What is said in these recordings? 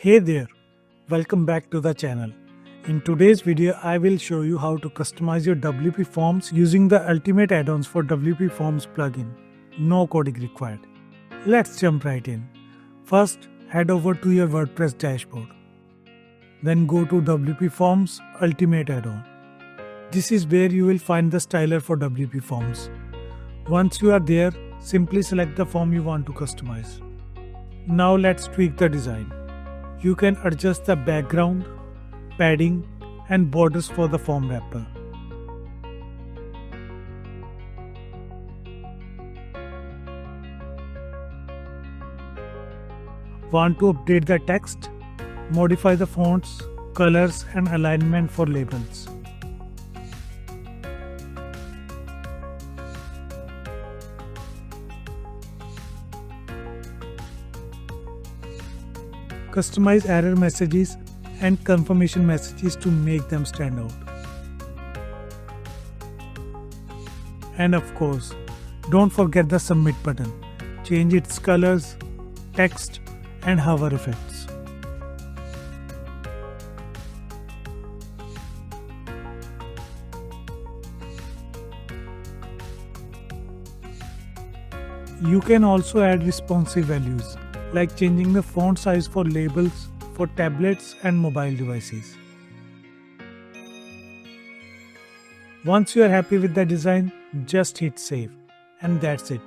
Hey there, welcome back to the channel. In today's video, I will show you how to customize your WP Forms using the ultimate add-ons for WP Forms plugin. No coding required. Let's jump right in. First, head over to your WordPress dashboard. Then go to WP Forms Ultimate Add-on. This is where you will find the styler for WP Forms. Once you are there, simply select the form you want to customize. Now let's tweak the design. You can adjust the background, padding, and borders for the form wrapper. Want to update the text? Modify the fonts, colors, and alignment for labels. Customize error messages and confirmation messages to make them stand out. And of course, don't forget the submit button. Change its colors, text, and hover effects. You can also add responsive values, like changing the font size for labels for tablets and mobile devices. Once you are happy with the design, just hit save, and that's it.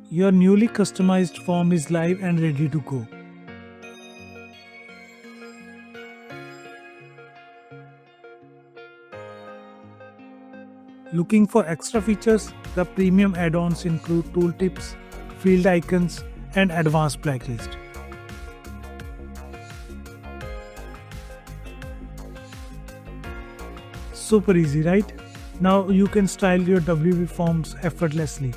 Your newly customized form is live and ready to go. Looking for extra features? The premium add-ons include tooltips, field icons, and advanced blacklist. Super easy, right? Now you can style your WP Forms effortlessly.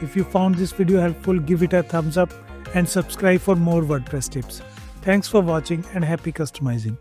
If you found this video helpful, give it a thumbs up and subscribe for more WordPress tips. Thanks for watching and happy customizing.